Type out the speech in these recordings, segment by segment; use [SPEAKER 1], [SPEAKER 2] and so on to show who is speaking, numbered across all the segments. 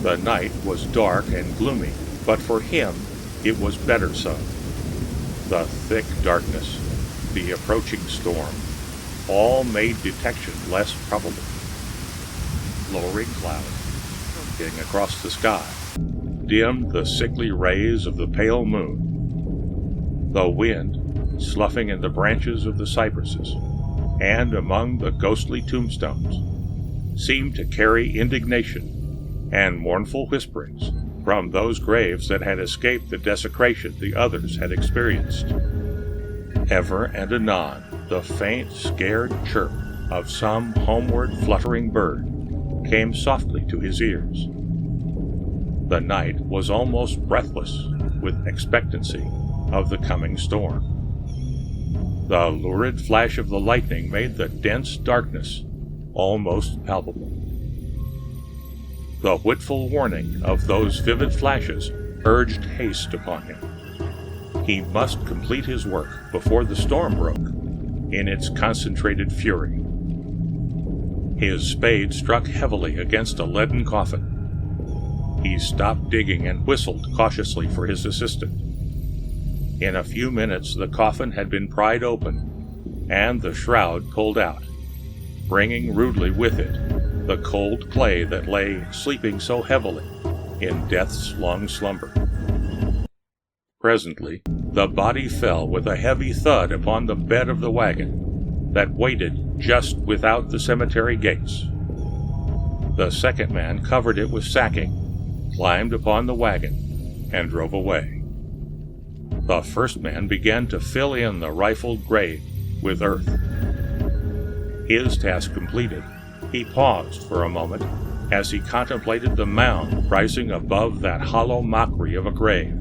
[SPEAKER 1] The night was dark and gloomy, but for him it was better so. The thick darkness, the approaching storm, all made detection less probable. Lowering clouds, getting across the sky, dimmed the sickly rays of the pale moon. The wind, sloughing in the branches of the cypresses and among the ghostly tombstones, seemed to carry indignation and mournful whisperings from those graves that had escaped the desecration the others had experienced. Ever and anon, the faint, scared chirp of some homeward fluttering bird came softly to his ears. The night was almost breathless with expectancy of the coming storm. The lurid flash of the lightning made the dense darkness almost palpable. The whitful warning of those vivid flashes urged haste upon him. He must complete his work before the storm broke in its concentrated fury. His spade struck heavily against a leaden coffin. He stopped digging and whistled cautiously for his assistant. In a few minutes the coffin had been pried open and the shroud pulled out, bringing rudely with it the cold clay that lay sleeping so heavily in death's long slumber. Presently the body fell with a heavy thud upon the bed of the wagon that waited just without the cemetery gates. The second man covered it with sacking, climbed upon the wagon, and drove away. The first man began to fill in the rifled grave with earth. His task completed, he paused for a moment as he contemplated the mound rising above that hollow mockery of a grave.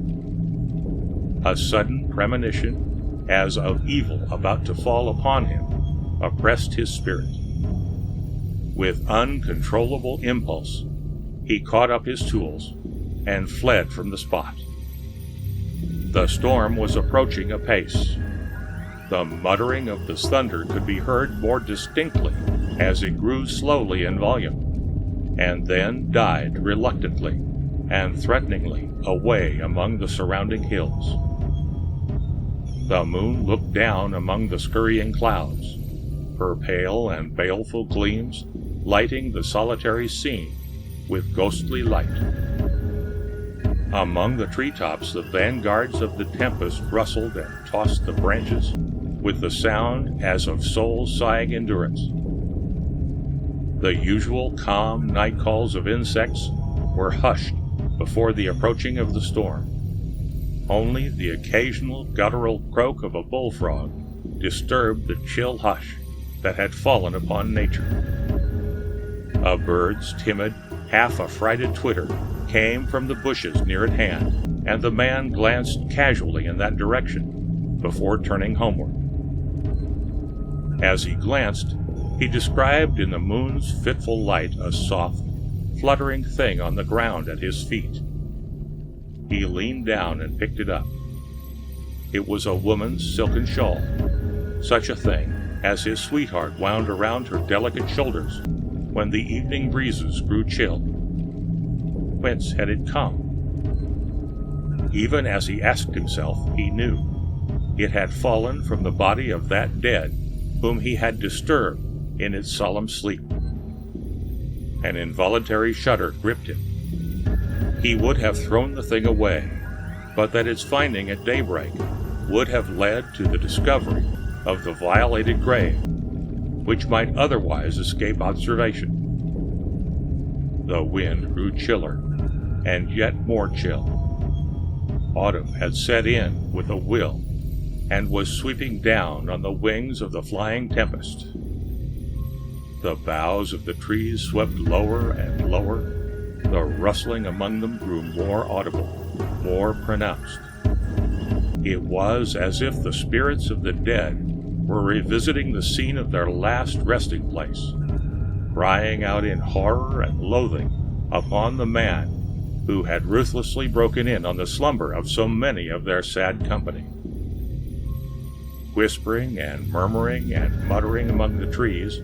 [SPEAKER 1] A sudden premonition, as of evil about to fall upon him, oppressed his spirit. With uncontrollable impulse, he caught up his tools and fled from the spot. The storm was approaching apace. The muttering of the thunder could be heard more distinctly as it grew slowly in volume, and then died reluctantly and threateningly away among the surrounding hills. The moon looked down among the scurrying clouds, her pale and baleful gleams lighting the solitary scene with ghostly light. Among the treetops the vanguards of the tempest rustled and tossed the branches with the sound as of souls sighing endurance. The usual calm night calls of insects were hushed before the approaching of the storm. Only the occasional guttural croak of a bullfrog disturbed the chill hush that had fallen upon nature. A bird's timid, half-affrighted twitter came from the bushes near at hand, and the man glanced casually in that direction before turning homeward. As he glanced, he described in the moon's fitful light a soft, fluttering thing on the ground at his feet. He leaned down and picked it up. It was a woman's silken shawl, such a thing as his sweetheart wound around her delicate shoulders when the evening breezes grew chill. Whence had it come? Even as he asked himself, he knew it had fallen from the body of that dead whom he had disturbed in its solemn sleep. An involuntary shudder gripped him. He would have thrown the thing away, but that its finding at daybreak would have led to the discovery of the violated grave, which might otherwise escape observation. The wind grew chiller, and yet more chill. Autumn had set in with a will, and was sweeping down on the wings of the flying tempest. The boughs of the trees swept lower and lower. The rustling among them grew more audible, more pronounced. It was as if the spirits of the dead were revisiting the scene of their last resting place, crying out in horror and loathing upon the man who had ruthlessly broken in on the slumber of so many of their sad company. Whispering and murmuring and muttering among the trees,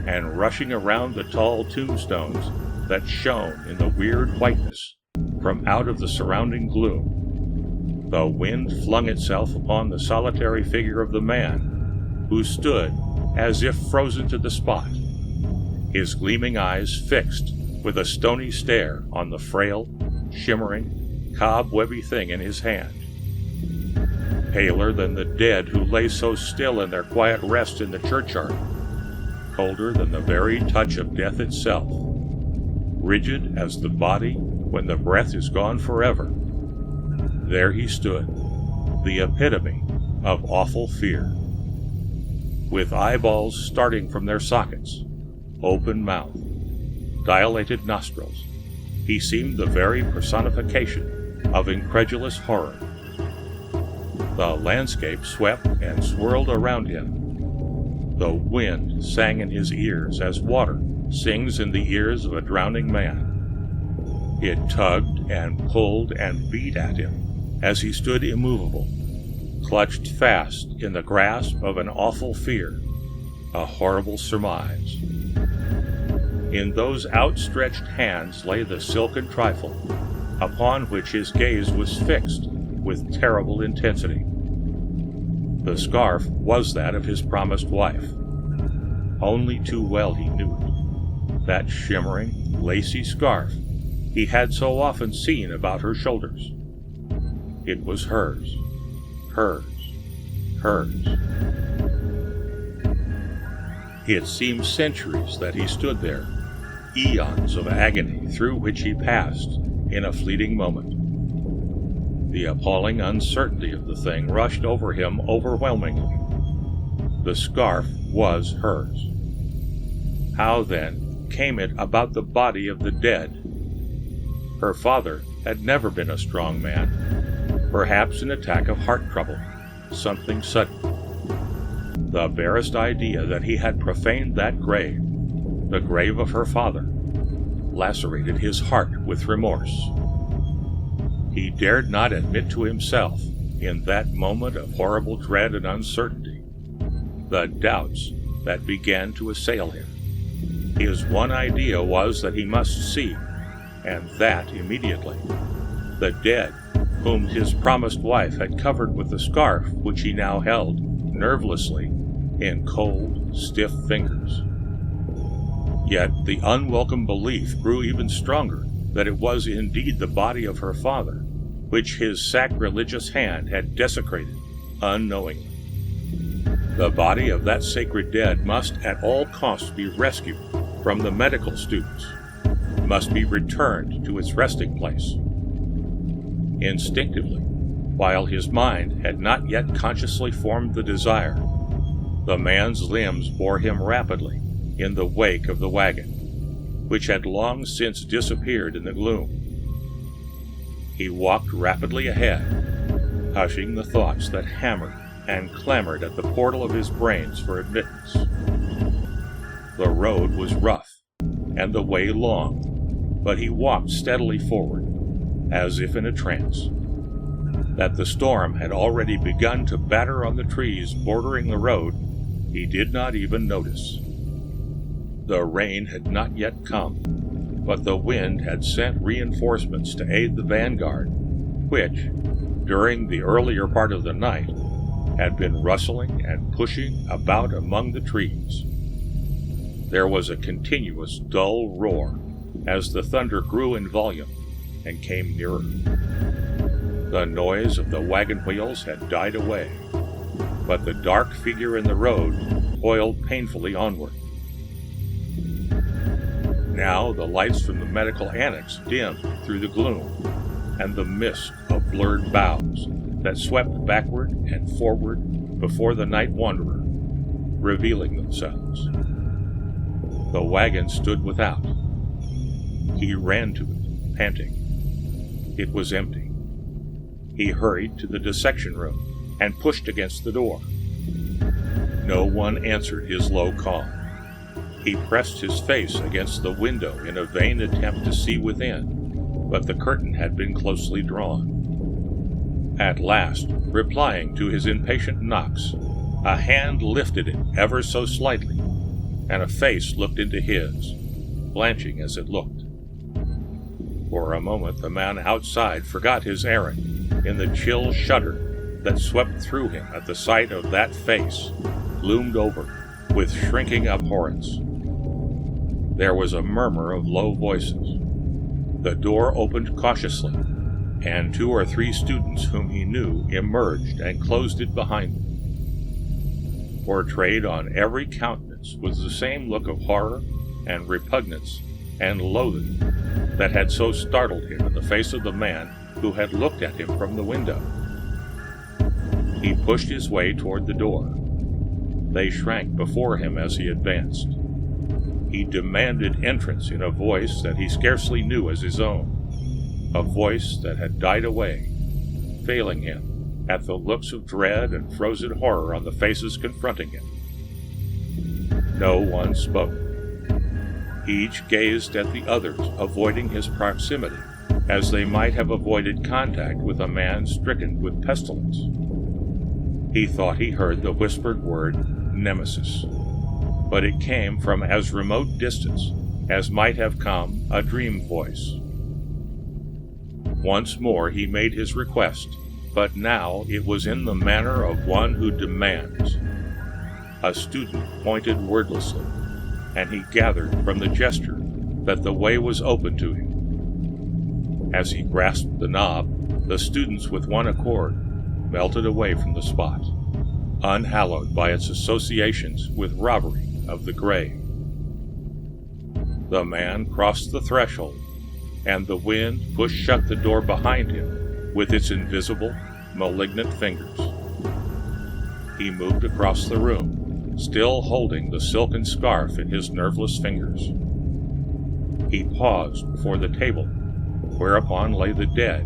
[SPEAKER 1] and rushing around the tall tombstones that shone in the weird whiteness from out of the surrounding gloom. The wind flung itself upon the solitary figure of the man, who stood as if frozen to the spot, his gleaming eyes fixed with a stony stare on the frail, shimmering, cobwebby thing in his hand. Paler than the dead who lay so still in their quiet rest in the churchyard, colder than the very touch of death itself, rigid as the body when the breath is gone forever. There he stood, the epitome of awful fear. With eyeballs starting from their sockets, open mouth, dilated nostrils, he seemed the very personification of incredulous horror. The landscape swept and swirled around him. The wind sang in his ears as water sings in the ears of a drowning man. It tugged and pulled and beat at him as he stood immovable, clutched fast in the grasp of an awful fear, a horrible surmise. In those outstretched hands lay the silken trifle, upon which his gaze was fixed with terrible intensity. The scarf was that of his promised wife. Only too well he knew it. That shimmering, lacy scarf he had so often seen about her shoulders. It was hers, hers, hers. It seemed centuries that he stood there, eons of agony through which he passed in a fleeting moment. The appalling uncertainty of the thing rushed over him overwhelmingly. The scarf was hers. How, then, came it about the body of the dead? Her father had never been a strong man. Perhaps an attack of heart trouble, something sudden. The barest idea that he had profaned that grave, the grave of her father, lacerated his heart with remorse. He dared not admit to himself, in that moment of horrible dread and uncertainty, the doubts that began to assail him. His one idea was that he must see, and that immediately, the dead whom his promised wife had covered with the scarf which he now held nervelessly in cold, stiff fingers. Yet the unwelcome belief grew even stronger that it was indeed the body of her father, which his sacrilegious hand had desecrated unknowingly. The body of that sacred dead must at all costs be rescued from the medical students, must be returned to its resting place. Instinctively, while his mind had not yet consciously formed the desire, the man's limbs bore him rapidly in the wake of the wagon, which had long since disappeared in the gloom. He walked rapidly ahead, hushing the thoughts that hammered and clamored at the portal of his brains for admittance. The road was rough, and the way long, but he walked steadily forward, as if in a trance. That the storm had already begun to batter on the trees bordering the road, he did not even notice. The rain had not yet come, but the wind had sent reinforcements to aid the vanguard, which, during the earlier part of the night, had been rustling and pushing about among the trees. There was a continuous dull roar as the thunder grew in volume and came nearer. The noise of the wagon wheels had died away, but the dark figure in the road toiled painfully onward. Now the lights from the medical annex dimmed through the gloom, and the mist of blurred boughs that swept backward and forward before the night wanderer, revealing themselves. The wagon stood without. He ran to it, panting. It was empty. He hurried to the dissection room and pushed against the door. No one answered his low call. He pressed his face against the window in a vain attempt to see within, but the curtain had been closely drawn. At last, replying to his impatient knocks, a hand lifted it ever so slightly, and a face looked into his, blanching as it looked. For a moment, the man outside forgot his errand in the chill shudder that swept through him at the sight of that face, loomed over with shrinking abhorrence. There was a murmur of low voices. The door opened cautiously, and 2 or 3 students whom he knew emerged and closed it behind them. Portrayed on every countenance was the same look of horror and repugnance and loathing that had so startled him in the face of the man who had looked at him from the window. He pushed his way toward the door. They shrank before him as he advanced. He demanded entrance in a voice that he scarcely knew as his own, a voice that had died away, failing him at the looks of dread and frozen horror on the faces confronting him. No one spoke. Each gazed at the others, avoiding his proximity, as they might have avoided contact with a man stricken with pestilence. He thought he heard the whispered word Nemesis, but it came from as remote distance as might have come a dream voice. Once more he made his request, but now it was in the manner of one who demands. A student pointed wordlessly, and he gathered from the gesture that the way was open to him. As he grasped the knob, the students with one accord melted away from the spot, unhallowed by its associations with robbery of the Greye. The man crossed the threshold, and the wind pushed shut the door behind him with its invisible, malignant fingers. He moved across the room, still holding the silken scarf in his nerveless fingers. He paused before the table, whereupon lay the dead,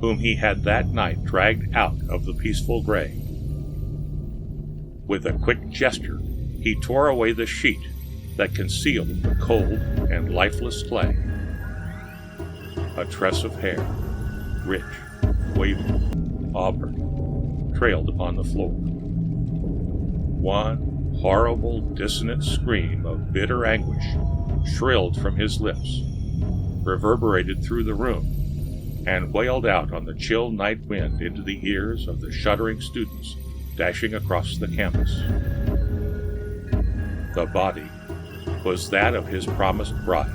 [SPEAKER 1] whom he had that night dragged out of the peaceful Greye. With a quick gesture, he tore away the sheet that concealed the cold and lifeless clay. A tress of hair, rich, waving, auburn, trailed upon the floor. One horrible, dissonant scream of bitter anguish shrilled from his lips, reverberated through the room, and wailed out on the chill night wind into the ears of the shuddering students dashing across the campus. The body was that of his promised bride.